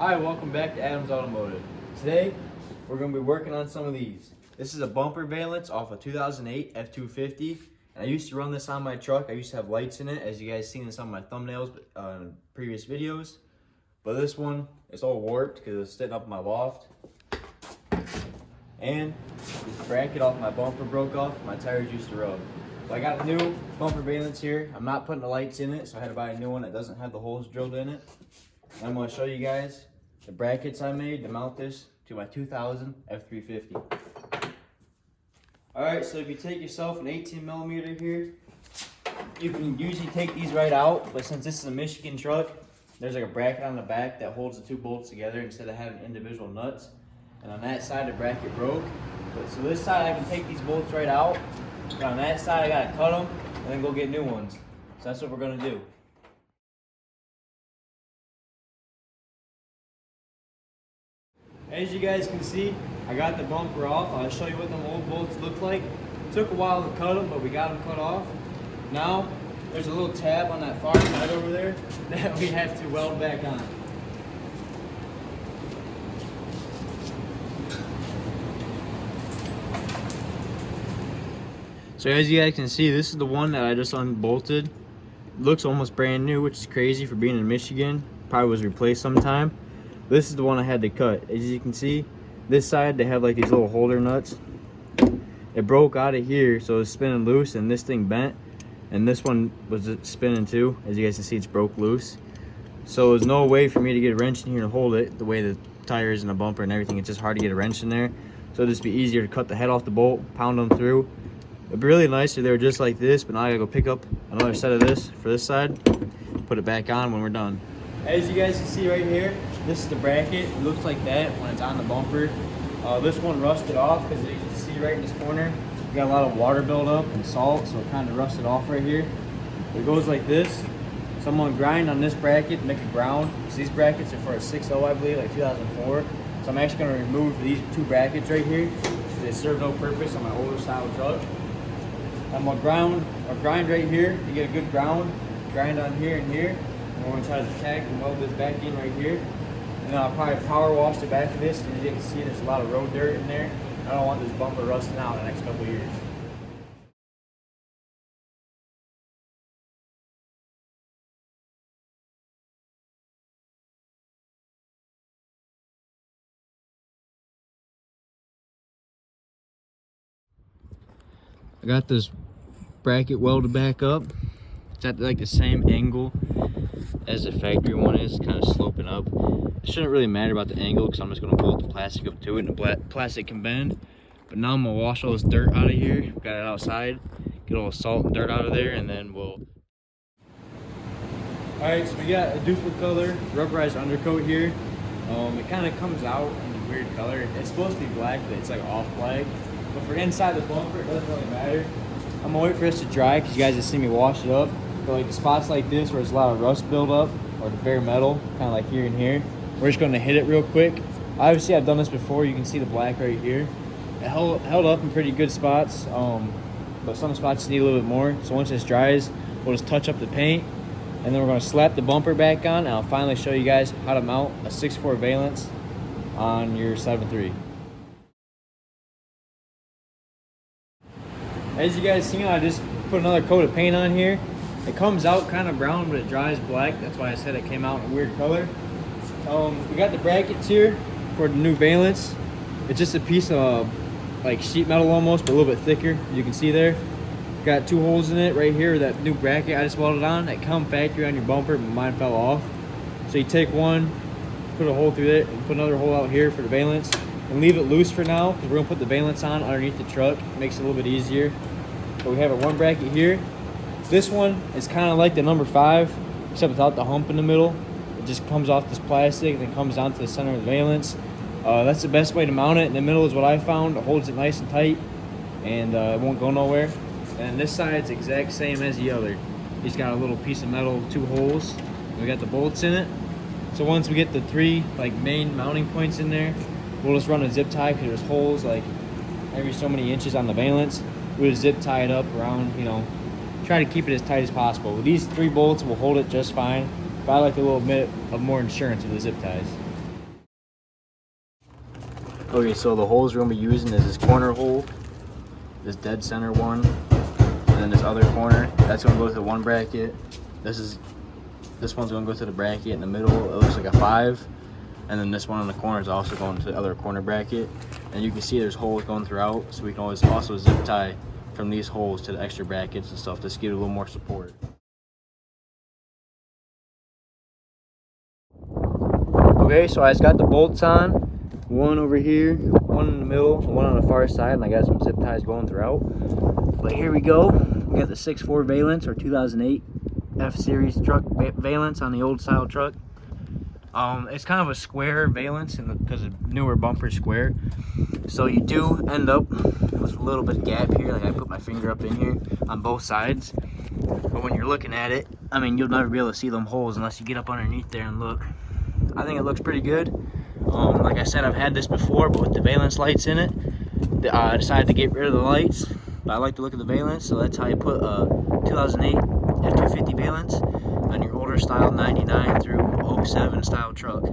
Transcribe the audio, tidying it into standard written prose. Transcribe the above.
Hi, welcome back to Adams Automotive. Today, we're going to be working on some of these. This is a bumper valance off a 2008 F-350. And I used to run this on my truck. I used to have lights in it, as you guys seen in some of my thumbnails in previous videos. But this one is all warped because it's sitting up in my loft. And this bracket off my bumper broke off. My tires used to rub. So I got a new bumper valance here. I'm not putting the lights in it, so I had to buy a new one that doesn't have the holes drilled in it. And I'm going to show you guys the brackets I made to mount this to my 2000 F-350. Alright, so if you take yourself an 18mm here, you can usually take these right out, but since this is a Michigan truck, there's like a bracket on the back that holds the two bolts together instead of having individual nuts. And on that side, the bracket broke. So this side, I can take these bolts right out, but on that side, I gotta cut them and then go get new ones. So that's what we're gonna do. As you guys can see, I got the bumper off. I'll show you what them old bolts look like. It took a while to cut them, but we got them cut off. Now, there's a little tab on that far side over there that we have to weld back on. So as you guys can see, this is the one that I just unbolted. It looks almost brand new, which is crazy for being in Michigan. Probably was replaced sometime. This is the one I had to cut. As you can see, this side they have like these little holder nuts. It broke out of here, so it's spinning loose, and this thing bent. And this one was spinning too. As you guys can see, it's broke loose. So there's no way for me to get a wrench in here to hold it. The way the tires and the bumper and everything, it's just hard to get a wrench in there. So it'd just be easier to cut the head off the bolt, pound them through. It'd be really nice if they were just like this, but now I gotta go pick up another set of this for this side, put it back on when we're done. As you guys can see right here, this is the bracket. It looks like that when it's on the bumper. This one rusted off because you can see right in this corner, we got a lot of water buildup and salt, so it kind of rusted off right here. It goes like this. So I'm gonna grind on this bracket and make a ground. So these brackets are for a 6.0, I believe, like 2004. So I'm actually gonna remove these two brackets right here. They serve no purpose on my older style truck. I'm gonna grind right here to get a good ground. Grind on here and here. And we're gonna try to tack and weld this back in right here. And then I'll probably power wash the back of this, because as you can see, there's a lot of road dirt in there. I don't want this bumper rusting out in the next couple of years. I got this bracket welded back up. It's at like the same angle as the factory one is, kind of sloping up. It shouldn't really matter about the angle because I'm just going to bolt the plastic up to it, and the plastic can bend. But now I'm going to wash all this dirt out of here. Got it outside, get all the salt and dirt out of there, and then we'll... Alright, so we got a duplicate color rubberized undercoat here. It kind of comes out in a weird color. It's supposed to be black, but it's like off black. But for inside the bumper, it doesn't really matter. I'm gonna wait for this to dry because you guys have seen me wash it up. But like the spots like this where there's a lot of rust buildup, or the bare metal, kind of like here and here, we're just gonna hit it real quick. Obviously, I've done this before. You can see the black right here. It held up in pretty good spots, but some spots need a little bit more. So once this dries, we'll just touch up the paint, and then we're gonna slap the bumper back on, and I'll finally show you guys how to mount a 6.4 valance on your 7.3. As you guys seen, I just put another coat of paint on here. It comes out kind of brown, but it dries black. That's why I said it came out in a weird color. We got the brackets here for the new valance. It's just a piece of like sheet metal almost, but a little bit thicker. You can see there. Got two holes in it right here. That new bracket I just welded on. That come factory on your bumper, but mine fell off. So you take one, put a hole through it, and put another hole out here for the valance, and leave it loose for now because we're gonna put the valance on underneath the truck. It makes it a little bit easier. So we have one bracket here. This one is kind of like the number 5, except without the hump in the middle. It just comes off this plastic and then comes down to the center of the valance. That's the best way to mount it. In the middle is what I found. It holds it nice and tight, and it won't go nowhere. And this side's the exact same as the other. It's got a little piece of metal, 2 holes. We got the bolts in it. So once we get the 3 like main mounting points in there, we'll just run a zip tie because there's holes like every so many inches on the valance. We'll just zip tie it up around, you know, try to keep it as tight as possible. These 3 bolts will hold it just fine, but I like a little bit of more insurance with the zip ties. Okay, so the holes we're gonna be using is this corner hole, this dead center one, and then this other corner. That's gonna go to the one bracket. This one's gonna go to the bracket in the middle. It looks like a 5. And then this one on the corner is also going to the other corner bracket. And you can see there's holes going throughout, so we can always also zip tie from these holes to the extra brackets and stuff, just to give it a little more support. Okay, so I just got the bolts on. One over here, one in the middle, one on the far side, and I got some zip ties going throughout. But here we go. We got the 6.4 valance, or 2008 F-series truck valance on the old style truck. It's kind of a square valance because the newer bumper square, so you do end up with a little bit of gap here. Like I put my finger up in here on both sides, but when you're looking at it, I mean, you'll never be able to see them holes unless you get up underneath there and look. I think it looks pretty good. Like I said, I've had this before, but with the valance lights in it, I decided to get rid of the lights, but I like the look of the valance, so that's how you put a 2008 F-350 valance on your older style 99 through 07 style truck.